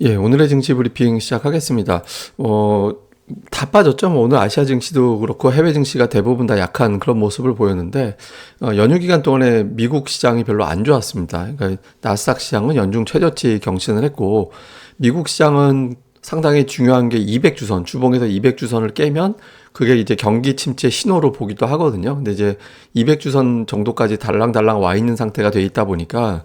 예, 오늘의 증시 브리핑 시작하겠습니다. 어, 다 빠졌죠. 뭐 오늘 아시아 증시도 그렇고 해외 증시가 대부분 다 약한 그런 모습을 보였는데 연휴 기간 동안에 미국 시장이 별로 안 좋았습니다. 그러니까 나스닥 시장은 연중 최저치 경신을 했고 미국 시장은 상당히 중요한 게 200주선, 주봉에서 200주선을 깨면 그게 이제 경기 침체 신호로 보기도 하거든요. 근데 이제 200주선 정도까지 달랑달랑 와 있는 상태가 돼 있다 보니까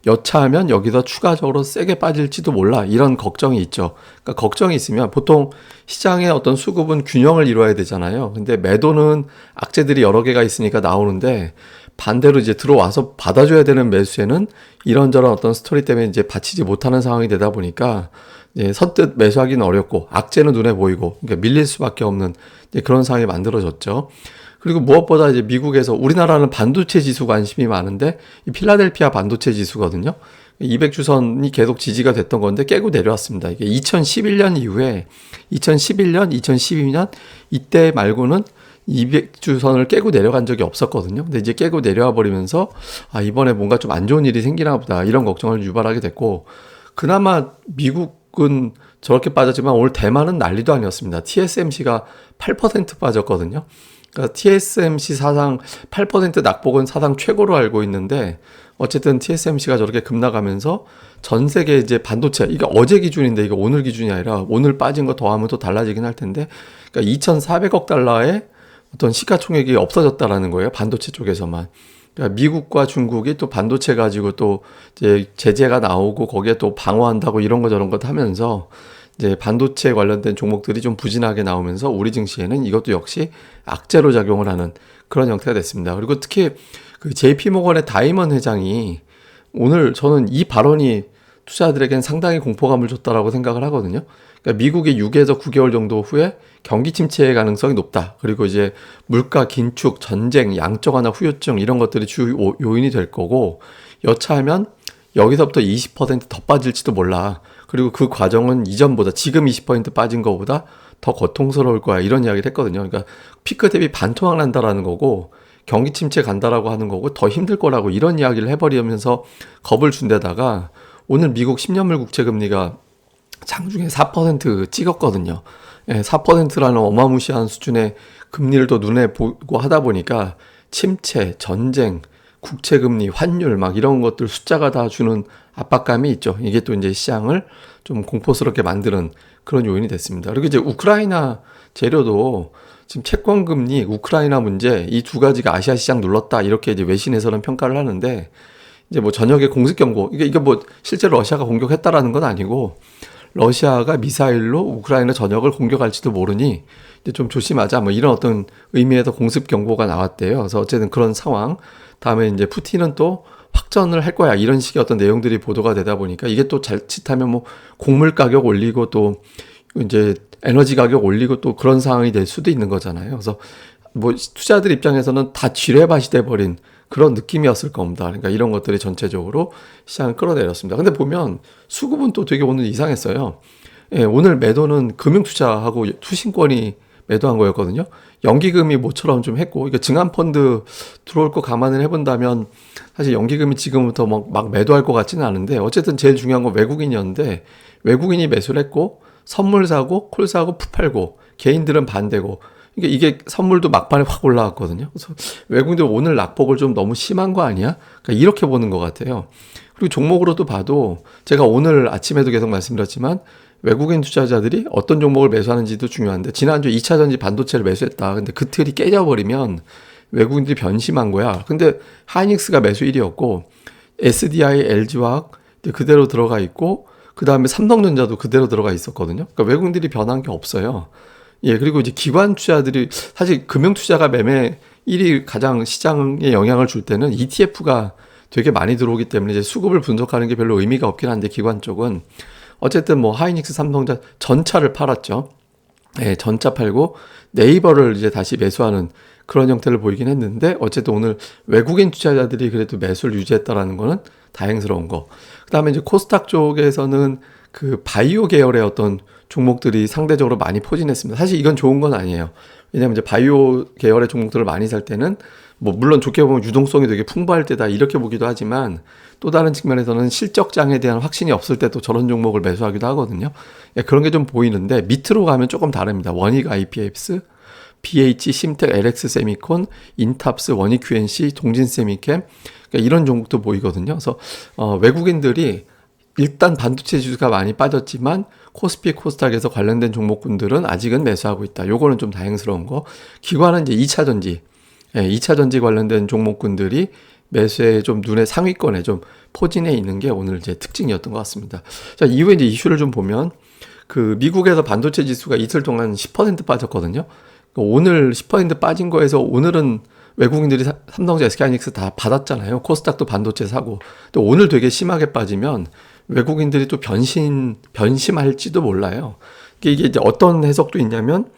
여차하면 여기서 추가적으로 세게 빠질지도 몰라. 이런 걱정이 있죠. 그러니까 걱정이 있으면 보통 시장의 어떤 수급은 균형을 이루어야 되잖아요. 근데 매도는 악재들이 여러 개가 있으니까 나오는데 반대로 이제 들어와서 받아줘야 되는 매수에는 이런저런 어떤 스토리 때문에 이제 받치지 못하는 상황이 되다 보니까 이제 선뜻 매수하기는 어렵고 악재는 눈에 보이고 그러니까 밀릴 수밖에 없는 이제 그런 상황이 만들어졌죠. 그리고 무엇보다 이제 미국에서 우리나라는 반도체 지수 관심이 많은데 이 필라델피아 반도체 지수거든요. 200주선이 계속 지지가 됐던 건데 깨고 내려왔습니다. 이게 2011년 이후에 2011년, 2012년 이때 말고는 200주선을 깨고 내려간 적이 없었거든요. 근데 이제 깨고 내려와 버리면서 아, 이번에 뭔가 좀 안 좋은 일이 생기나 보다 이런 걱정을 유발하게 됐고 그나마 미국은 저렇게 빠졌지만 오늘 대만은 난리도 아니었습니다. TSMC가 8% 빠졌거든요. 그러니까 TSMC 사상 8% 낙폭은 사상 최고로 알고 있는데 어쨌든 TSMC가 저렇게 급락하면서 전 세계 이제 반도체 이게 어제 기준인데 이거 오늘 기준이 아니라 오늘 빠진 거 더하면 또 달라지긴 할 텐데 그러니까 2,400억 달러의 어떤 시가총액이 없어졌다라는 거예요. 반도체 쪽에서만. 그러니까 미국과 중국이 또 반도체 가지고 또 이제 제재가 나오고 거기에 또 방어한다고 이런 거 저런 거 하면서 이제 반도체 관련된 종목들이 좀 부진하게 나오면서 우리 증시에는 이것도 역시 악재로 작용을 하는 그런 형태가 됐습니다. 그리고 특히 그 JP 모건의 다이먼 회장이 오늘 저는 이 발언이 투자자들에겐 상당히 공포감을 줬다라고 생각을 하거든요. 그러니까 미국이 6에서 9개월 정도 후에 경기 침체의 가능성이 높다. 그리고 이제 물가 긴축, 전쟁, 양적 완화 후유증 이런 것들이 주 요인이 될 거고 여차하면 여기서부터 20%더 빠질지도 몰라. 그리고 그 과정은 이전보다 지금 20% 빠진 것보다 더 고통스러울 거야. 이런 이야기를 했거든요. 그러니까 피크 대비 반토막 난다라는 거고 경기 침체 간다라고 하는 거고 더 힘들 거라고 이런 이야기를 해버리면서 겁을 준 데다가 오늘 미국 10년물 국채 금리가 장중에 4% 찍었거든요. 예, 4%라는 어마무시한 수준의 금리를 또 눈에 보고 하다 보니까 침체, 전쟁, 국채금리, 환율 막 이런 것들 숫자가 다 주는 압박감이 있죠. 이게 또 이제 시장을 좀 공포스럽게 만드는 그런 요인이 됐습니다. 그리고 이제 우크라이나 재료도 지금 채권금리, 우크라이나 문제 이 두 가지가 아시아 시장 눌렀다 이렇게 이제 외신에서는 평가를 하는데 이제 뭐 저녁에 공습 경고 이게 뭐 실제로 러시아가 공격했다라는 건 아니고 러시아가 미사일로 우크라이나 전역을 공격할지도 모르니 이제 좀 조심하자 뭐 이런 어떤 의미에서 공습 경고가 나왔대요. 그래서 어쨌든 그런 상황. 다음에 이제 푸틴은 또 확전을 할 거야 이런 식의 어떤 내용들이 보도가 되다 보니까 이게 또 자칫하면 뭐 곡물 가격 올리고 또 이제 에너지 가격 올리고 또 그런 상황이 될 수도 있는 거잖아요. 그래서 뭐 투자자들 입장에서는 다 지뢰밭이 돼버린 그런 느낌이었을 겁니다. 그러니까 이런 것들이 전체적으로 시장을 끌어내렸습니다. 근데 보면 수급은 또 되게 오늘 이상했어요. 예, 오늘 매도는 금융투자하고 투신권이 매도한 거였거든요. 연기금이 모처럼 좀 했고, 그러니까 증안펀드 들어올 거 감안을 해본다면 사실 연기금이 지금부터 막 매도할 것 같지는 않은데 어쨌든 제일 중요한 건 외국인이었는데 외국인이 매수를 했고 선물 사고 콜 사고 푸 팔고 개인들은 반대고 그러니까 이게 선물도 막판에 확 올라왔거든요. 그래서 외국인들 오늘 낙폭을 좀 너무 심한 거 아니야? 그러니까 이렇게 보는 것 같아요. 그리고 종목으로도 봐도 제가 오늘 아침에도 계속 말씀드렸지만 외국인 투자자들이 어떤 종목을 매수하는지도 중요한데 지난주 2차전지 반도체를 매수했다. 근데 그 틀이 깨져버리면 외국인들이 변심한 거야. 근데 하이닉스가 매수 1위였고 SDI, LG화학 그대로 들어가 있고 그 다음에 삼성전자도 그대로 들어가 있었거든요. 그러니까 외국인들이 변한 게 없어요. 예, 그리고 이제 기관 투자들이 사실 금융 투자가 매매 1위 가장 시장에 영향을 줄 때는 ETF가 되게 많이 들어오기 때문에 이제 수급을 분석하는 게 별로 의미가 없긴 한데 기관 쪽은 어쨌든 뭐 하이닉스, 삼성전자 전차를 팔았죠. 예, 전차 팔고 네이버를 이제 다시 매수하는 그런 형태를 보이긴 했는데 어쨌든 오늘 외국인 투자자들이 그래도 매수를 유지했다라는 거는 다행스러운 거. 그다음에 이제 코스닥 쪽에서는 그 바이오 계열의 어떤 종목들이 상대적으로 많이 포진했습니다. 사실 이건 좋은 건 아니에요. 왜냐하면 이제 바이오 계열의 종목들을 많이 살 때는 뭐 물론 좋게 보면 유동성이 되게 풍부할 때다 이렇게 보기도 하지만 또 다른 측면에서는 실적장에 대한 확신이 없을 때 또 저런 종목을 매수하기도 하거든요. 예, 그런 게 좀 보이는데 밑으로 가면 조금 다릅니다. 원익 IPS, BH, 심텍, LX 세미콘, 인탑스, 원익 QNC, 동진 세미캠 그러니까 이런 종목도 보이거든요. 그래서 외국인들이 일단 반도체 지수가 많이 빠졌지만 코스피 코스닥에서 관련된 종목군들은 아직은 매수하고 있다. 요거는 좀 다행스러운 거. 기관은 이제 2차 전지, 2차 전지 관련된 종목군들이 매수에 좀 눈에 상위권에 좀 포진해 있는 게 오늘 이제 특징이었던 것 같습니다. 자, 이후에 이제 이슈를 좀 보면 그 미국에서 반도체 지수가 이틀 동안 10% 빠졌거든요. 오늘 10% 빠진 거에서 오늘은 외국인들이 삼성전자, SK하이닉스 다 받았잖아요. 코스닥도 반도체 사고. 또 오늘 되게 심하게 빠지면 외국인들이 또 변심할지도 몰라요. 이게 이제 어떤 해석도 있냐면,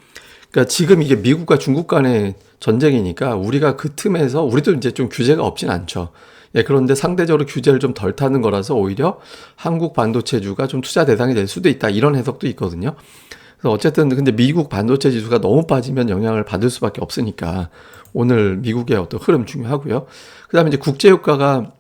그러니까 지금 이게 미국과 중국 간의 전쟁이니까 우리가 그 틈에서 우리도 이제 좀 규제가 없진 않죠. 예, 그런데 상대적으로 규제를 좀 덜 타는 거라서 오히려 한국 반도체주가 좀 투자 대상이 될 수도 있다. 이런 해석도 있거든요. 그래서 어쨌든 근데 미국 반도체 지수가 너무 빠지면 영향을 받을 수밖에 없으니까 오늘 미국의 어떤 흐름 중요하고요. 그다음에 이제 국제유가가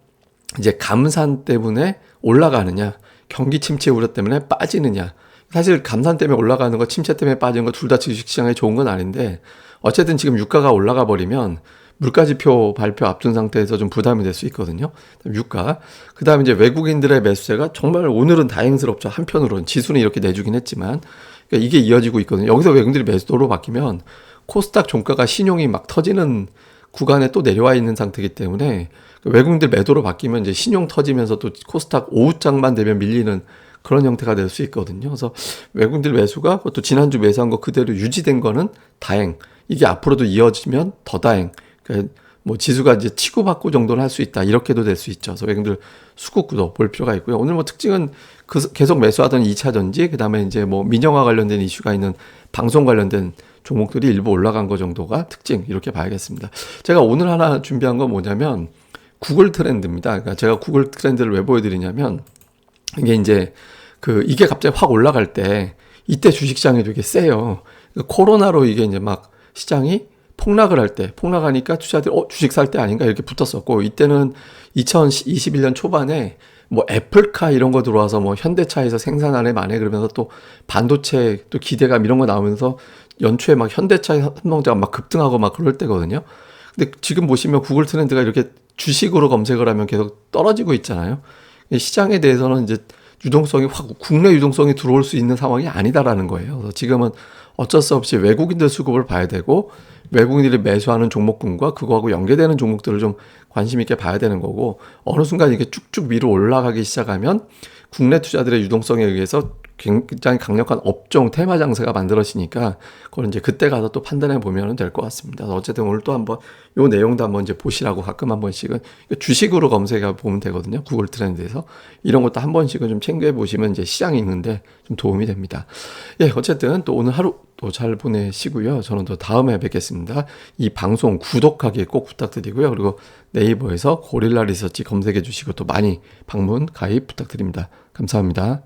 이제 감산 때문에 올라가느냐, 경기 침체 우려 때문에 빠지느냐. 사실 감산 때문에 올라가는 거, 침체 때문에 빠지는 거 둘 다 주식시장에 좋은 건 아닌데 어쨌든 지금 유가가 올라가 버리면 물가지표 발표 앞둔 상태에서 좀 부담이 될 수 있거든요. 유가. 그 다음에 이제 외국인들의 매수세가 정말 오늘은 다행스럽죠. 한편으로는 지수는 이렇게 내주긴 했지만 그러니까 이게 이어지고 있거든요. 여기서 외국인들이 매수도로 바뀌면 코스닥 종가가 신용이 막 터지는 구간에 또 내려와 있는 상태이기 때문에 외국인들 매도로 바뀌면 이제 신용 터지면서 또 코스닥 오후장만 되면 밀리는 그런 형태가 될 수 있거든요. 그래서 외국인들 매수가 또 지난주 매수한 거 그대로 유지된 거는 다행. 이게 앞으로도 이어지면 더 다행. 그러니까 뭐 지수가 이제 치고받고 정도는 할 수 있다. 이렇게도 될 수 있죠. 그래서 외국인들 수급구도 볼 필요가 있고요. 오늘 뭐 특징은 계속 매수하던 2차 전지, 그 다음에 이제 뭐 민영화 관련된 이슈가 있는 방송 관련된 종목들이 일부 올라간 거 정도가 특징 이렇게 봐야겠습니다. 제가 오늘 하나 준비한 건 뭐냐면 구글 트렌드입니다. 그러니까 제가 구글 트렌드를 왜 보여드리냐면 이게 이제 이게 갑자기 확 올라갈 때 이때 주식시장이 되게 세요. 그러니까 코로나로 이게 이제 막 시장이 폭락을 할 때, 폭락하니까 투자자들이 주식 살 때 아닌가 이렇게 붙었었고, 이때는 2021년 초반에 뭐 애플카 이런 거 들어와서 뭐 현대차에서 생산하네 마네 그러면서 또 반도체 또 기대감 이런 거 나오면서 연초에 막 현대차, 삼성전자가 막 급등하고 막 그럴 때거든요. 근데 지금 보시면 구글 트렌드가 이렇게 주식으로 검색을 하면 계속 떨어지고 있잖아요. 시장에 대해서는 이제 국내 유동성이 들어올 수 있는 상황이 아니다라는 거예요. 그래서 지금은 어쩔 수 없이 외국인들 수급을 봐야 되고 외국인들이 매수하는 종목군과 그거하고 연계되는 종목들을 좀 관심 있게 봐야 되는 거고 어느 순간 이게 쭉쭉 위로 올라가기 시작하면 국내 투자들의 유동성에 의해서 굉장히 강력한 업종 테마 장세가 만들어지니까 그걸 이제 그때 가서 또 판단해 보면 될 것 같습니다. 어쨌든 오늘 또 한번 요 내용도 한번 이제 보시라고 가끔 한 번씩은 주식으로 검색해 보면 되거든요. 구글 트렌드에서 이런 것도 한 번씩은 좀 챙겨 보시면 이제 시장이 있는데 좀 도움이 됩니다. 예, 어쨌든 또 오늘 하루 또 잘 보내시고요. 저는 또 다음에 뵙겠습니다. 이 방송 구독하기 꼭 부탁드리고요. 그리고 네이버에서 고릴라 리서치 검색해 주시고 또 많이 방문 가입 부탁드립니다. 감사합니다.